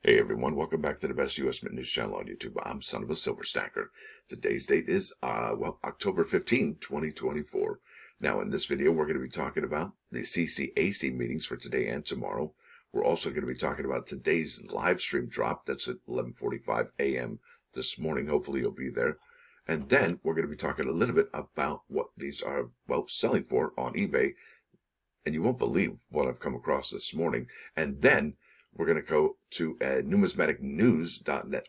Hey everyone, welcome back to the best USMint news channel on YouTube. I'm Son of a Silver Stacker. Today's date is, October 15, 2024. Now in this video, we're going to be talking about the CCAC meetings for today and tomorrow. We're also going to be talking about today's live stream drop. That's at 11:45 a.m. this morning. Hopefully you'll be there. And then we're going to be talking a little bit about what these are, selling for on eBay. And you won't believe what I've come across this morning. And then we're going to go to a Numismatic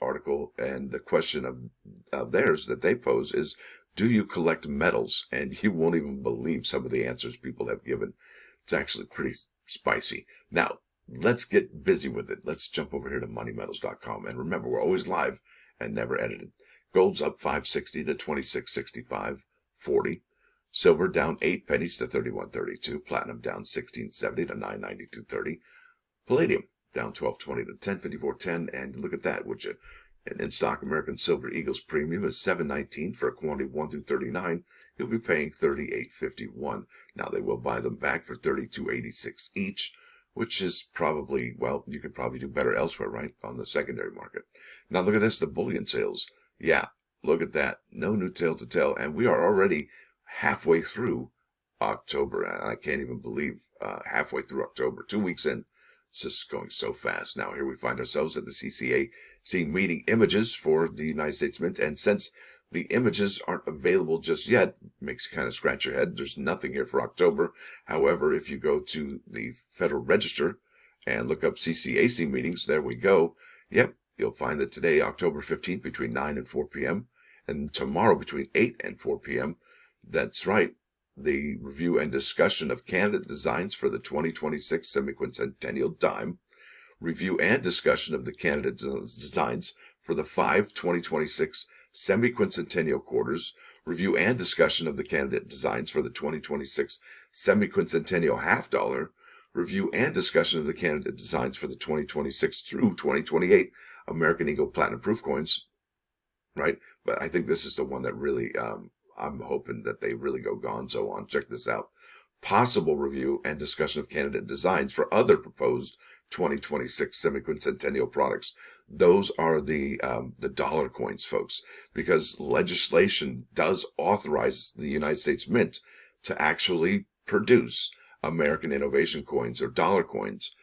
article, and the question of theirs that they pose is, do you collect metals? And you won't even believe some of the answers people have given. It's actually pretty spicy. Now, let's get busy with it. Let's jump over here to moneymetals.com. And remember, we're always live and never edited. Gold's up 560 to 2665.40. Silver down 8 pennies to 31.32. Platinum down 16.70 to 992.30. Palladium down 12.20 to 10.54.10, and look at that, would you? An in-stock American Silver Eagles premium is $7.19 for a quantity 1 through 39. You'll be paying $38.51. Now they will buy them back for $32.86 each, which is probably, you could probably do better elsewhere, right, on the secondary market. Now look at this, the bullion sales. Yeah, look at that. No new tale to tell, and we are already halfway through October, and I can't even believe halfway through October, 2 weeks in. It's just going so fast. Now here we find ourselves at the CCAC meeting images for the United States Mint. And since the images aren't available just yet, makes you kind of scratch your head. There's nothing here for October. However, if you go to the Federal Register and look up CCAC meetings, there we go. Yep, you'll find that today, October 15th, between 9 and 4 p.m. and tomorrow between 8 and 4 p.m. That's right. The review and discussion of candidate designs for the 2026 Semiquincentennial dime, review and discussion of the candidate designs for the 2026 Semiquincentennial quarters, review and discussion of the candidate designs for the 2026 Semiquincentennial half dollar, review and discussion of the candidate designs for the 2026 through 2028 American Eagle Platinum Proof coins, right? But I think this is the one that really, I'm hoping that they really go gonzo on. Check this out. Possible review and discussion of candidate designs for other proposed 2026 Semiquincentennial products. Those are the dollar coins, folks, because legislation does authorize the United States Mint to actually produce American innovation coins or dollar coins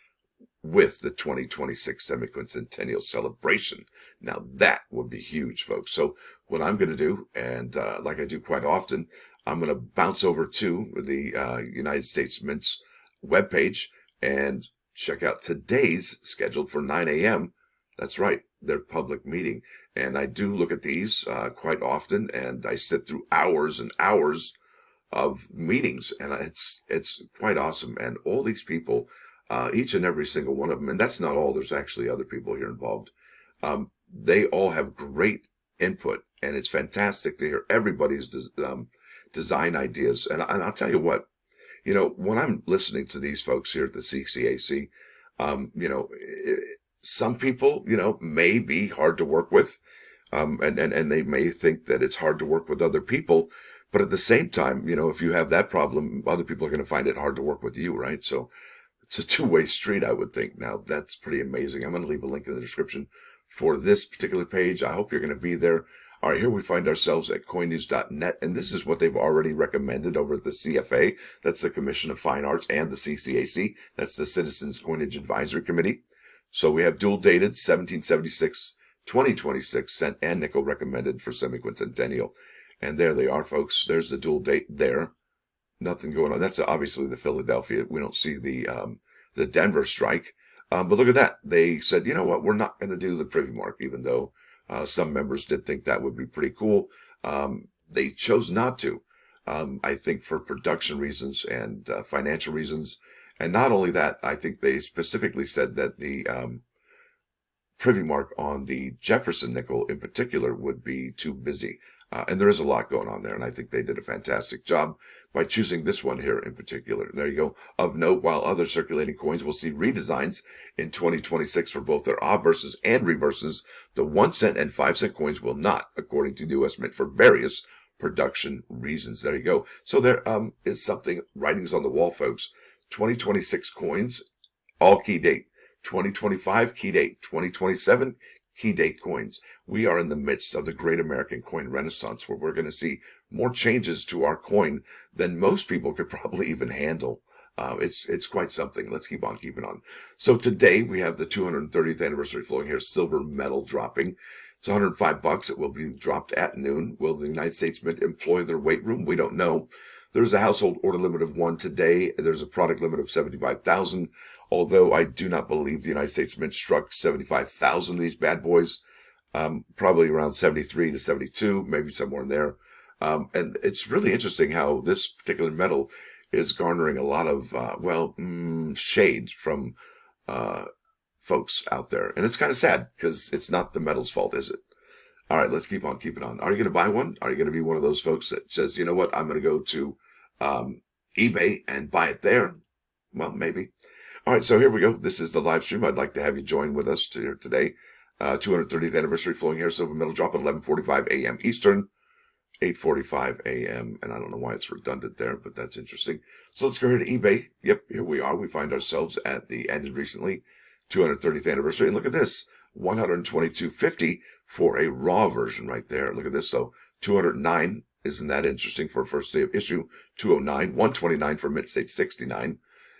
with the 2026 Semiquincentennial celebration. Now that would be huge, folks. So what I'm going to do, and like I do quite often, I'm going to bounce over to the United States Mint's webpage and check out today's scheduled for 9 a.m. That's right, their public meeting. And I do look at these quite often, and I sit through hours and hours of meetings, and it's quite awesome. And all these people, each and every single one of them, and that's not all, there's actually other people here involved. They all have great input, and it's fantastic to hear everybody's design ideas. And I'll tell you what, when I'm listening to these folks here at the CCAC, some people, may be hard to work with, and they may think that it's hard to work with other people. But at the same time, if you have that problem, other people are going to find it hard to work with you, right? So it's a two-way street, I would think. Now, that's pretty amazing. I'm going to leave a link in the description for this particular page. I hope you're going to be there. All right, here we find ourselves at coinnews.net, and this is what they've already recommended over at the CFA. That's the Commission of Fine Arts, and the CCAC. That's the Citizens Coinage Advisory Committee. So we have dual dated 1776, 2026 cent and nickel recommended for Semiquincentennial. And there they are, folks. There's the dual date there. Nothing going on. That's obviously the Philadelphia. We don't see the Denver strike. But look at that. They said, you know what? We're not going to do the privy mark, even though some members did think that would be pretty cool. They chose not to, I think, for production reasons and financial reasons. And not only that, I think they specifically said that the privy mark on the Jefferson nickel in particular would be too busy. And there is a lot going on there, and I think they did a fantastic job by choosing this one here in particular. There you go. Of note, while other circulating coins will see redesigns in 2026 for both their obverses and reverses, the 1 cent and 5 cent coins will not, according to the US Mint, for various production reasons. There you go. So there is something, writings on the wall, folks. 2026 coins, all key date, 2025 key date, 2027 key date coins. We are in the midst of the Great American Coin Renaissance, where we're going to see more changes to our coin than most people could probably even handle. It's quite something. Let's keep on keeping on. So today we have the 230th anniversary flowing here silver medal dropping. It's $105. It will be dropped at noon. Will the United States Mint employ their weight room? We don't know. There's a household order limit of 1 today. There's a product limit of 75,000. Although I do not believe the United States Mint struck 75,000 of these bad boys. Probably around 73 to 72, maybe somewhere in there. And it's really interesting how this particular metal is garnering a lot of, shade from folks out there. And it's kind of sad because it's not the metal's fault, is it? All right, let's keep on keeping on. Are you going to buy one? Are you going to be one of those folks that says, you know what, I'm going to go to eBay and buy it there? Well, maybe. All right, so here we go. This is the live stream. I'd like to have you join with us today. 230th anniversary flowing here, silver medal drop at 11:45 a.m. Eastern, 8:45 a.m. And I don't know why it's redundant there, but that's interesting. So let's go here to eBay. Yep, here we are. We find ourselves at the ended recently 230th anniversary. And look at this, $122.50 for a raw version right there. Look at this though, 209. Isn't that interesting for first day of issue? 209, 129 for Mint State 69.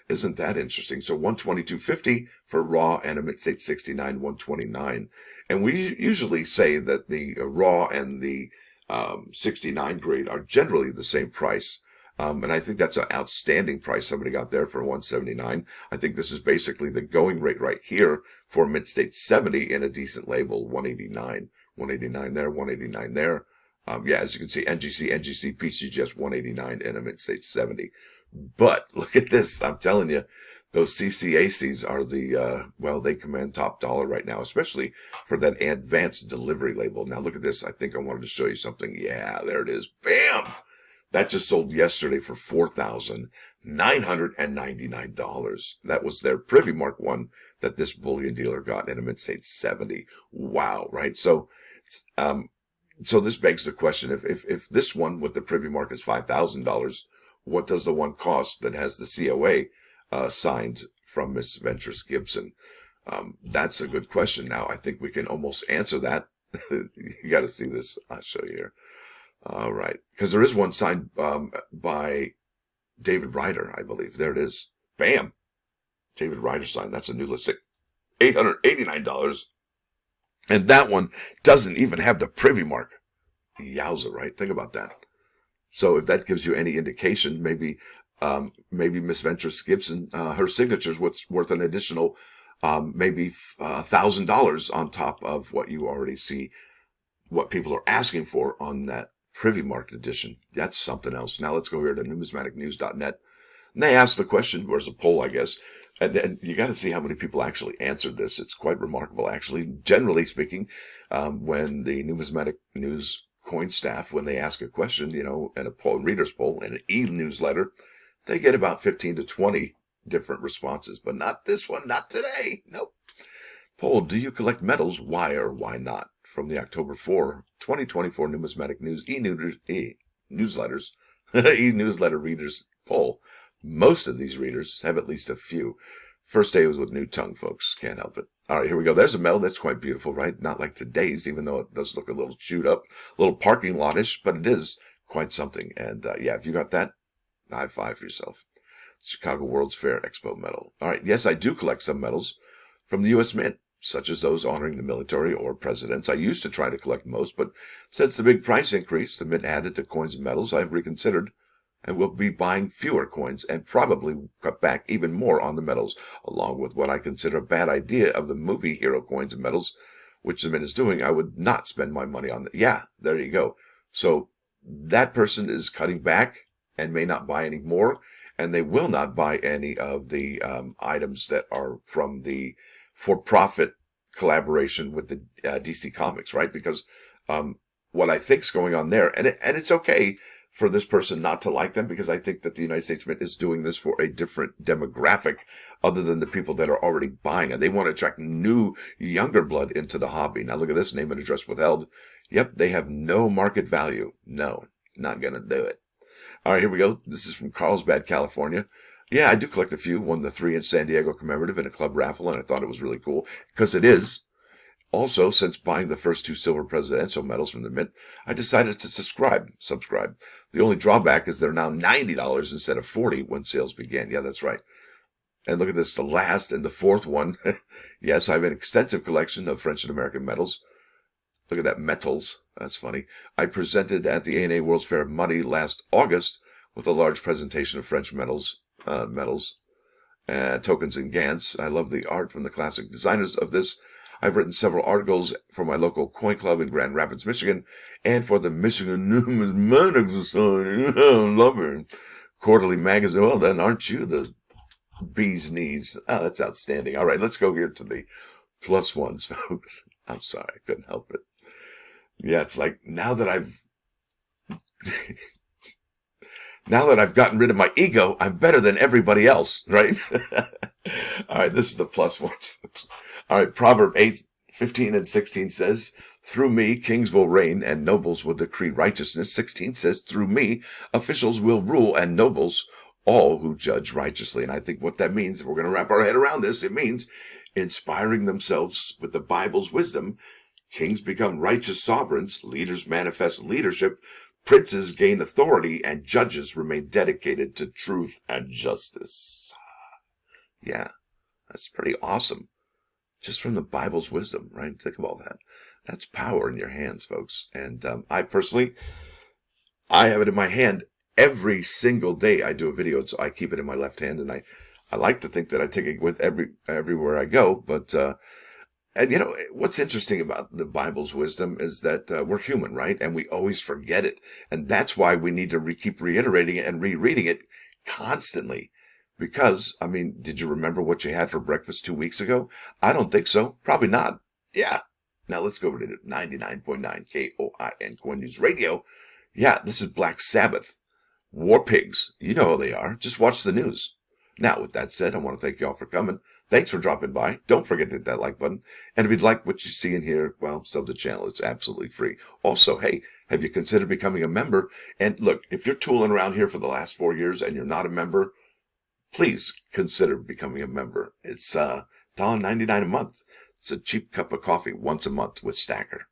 Isn't that interesting? So 122.50 for raw and a Mint State 69, 129. And we usually say that the raw and the 69 grade are generally the same price. And I think that's an outstanding price somebody got there for 179. I think this is basically the going rate right here for Mint State 70 in a decent label, 189. 189 there, 189 there. As you can see, NGC, PCGS 189 and a Mint State 70. But look at this. I'm telling you, those CCACs are they command top dollar right now, especially for that advanced delivery label. Now look at this. I think I wanted to show you something. Yeah, there it is. Bam! That just sold yesterday for $4,999. That was their Privy Mark one that this bullion dealer got in a Mint State 70. Wow, right? So this begs the question, if this one with the Privy Mark is $5,000, what does the one cost that has the COA signed from Miss Ventures Gibson? That's a good question. Now, I think we can almost answer that. You got to see this. I'll show you here. All right. Because there is one signed by David Ryder, I believe. There it is. Bam. David Ryder signed. That's a new listing. $889. And that one doesn't even have the Privy Mark. Yowza, right? Think about that. So if that gives you any indication, maybe Miss Ventures Gibson, her signature's worth an additional, maybe $1,000 on top of what you already see, what people are asking for on that Privy Market edition. That's something else. Now let's go here to numismaticnews.net. And they asked the question, where's a poll, I guess. And you got to see how many people actually answered this. It's quite remarkable, actually. Generally speaking, when the Numismatic News coin staff, when they ask a question, in a poll, reader's poll, in an e-newsletter, they get about 15 to 20 different responses. But not this one, not today. Nope. Poll, do you collect metals? Why or why not? From the October 4, 2024 Numismatic News e-newsletters, e-newsletter readers poll. Most of these readers have at least a few. First day was with new tongue, folks. Can't help it. All right, here we go. There's a medal that's quite beautiful, right? Not like today's, even though it does look a little chewed up, a little parking lot-ish, but it is quite something. And if you got that, high five for yourself. Chicago World's Fair Expo medal. All right, yes, I do collect some medals from the USMint, such as those honoring the military or presidents. I used to try to collect most, but since the big price increase, the Mint added to coins and medals, I've reconsidered and will be buying fewer coins and probably cut back even more on the medals, along with what I consider a bad idea of the movie hero coins and medals, which the Mint is doing. I would not spend my money on that. Yeah, there you go. So that person is cutting back and may not buy any more, and they will not buy any of the items that are from the for-profit collaboration with the DC Comics, right? Because what I think is going on there, and it's okay for this person not to like them, because I think that the United States Mint is doing this for a different demographic other than the people that are already buying it. They want to attract new, younger blood into the hobby. Now look at this, name and address withheld. Yep, they have no market value. No, not going to do it. All right, here we go. This is from Carlsbad, California. Yeah, I do collect a few. Won the 3-inch San Diego commemorative in a club raffle, and I thought it was really cool because it is. Also, since buying the first 2 silver presidential medals from the Mint, I decided to subscribe. The only drawback is they're now $90 instead of $40 when sales began. Yeah, that's right. And look at this, the last and the 4th one. Yes, I have an extensive collection of French and American medals. Look at that, metals. That's funny. I presented at the ANA World's Fair of Money last August with a large presentation of French medals, tokens, and gants. I love the art from the classic designers of this. I've written several articles for my local coin club in Grand Rapids, Michigan, and for the Michigan Numismatic Society. I love it. Quarterly magazine. Well, then, aren't you the bee's knees? Oh, that's outstanding. All right, let's go here to the plus ones, folks. I'm sorry, I couldn't help it. Yeah, it's like now that I've gotten rid of my ego, I'm better than everybody else, right? All right, this is the plus ones, folks. All right, Proverb 8:15 and 16 says, "Through me, kings will reign and nobles will decree righteousness." 16 says, "Through me, officials will rule and nobles, all who judge righteously." And I think what that means, if we're going to wrap our head around this, it means inspiring themselves with the Bible's wisdom. Kings become righteous sovereigns, leaders manifest leadership, princes gain authority, and judges remain dedicated to truth and justice. Yeah, that's pretty awesome. Just from the Bible's wisdom, right? Think of all that. That's power in your hands, folks. And I personally, I have it in my hand every single day. I do a video, so I keep it in my left hand, and I like to think that I take it with everywhere I go. But and you know what's interesting about the Bible's wisdom is that we're human, right? And we always forget it, and that's why we need to keep reiterating it and rereading it constantly. Because, I mean, did you remember what you had for breakfast 2 weeks ago? I don't think so. Probably not. Yeah. Now let's go over to 99.9 KOIN Goin News Radio. Yeah, this is Black Sabbath. War pigs. You know how they are. Just watch the news. Now, with that said, I want to thank you all for coming. Thanks for dropping by. Don't forget to hit that like button. And if you'd like what you see in here, well, sub the channel. It's absolutely free. Also, hey, have you considered becoming a member? And look, if you're tooling around here for the last 4 years and you're not a member, please consider becoming a member. It's $1.99 a month. It's a cheap cup of coffee once a month with Stacker.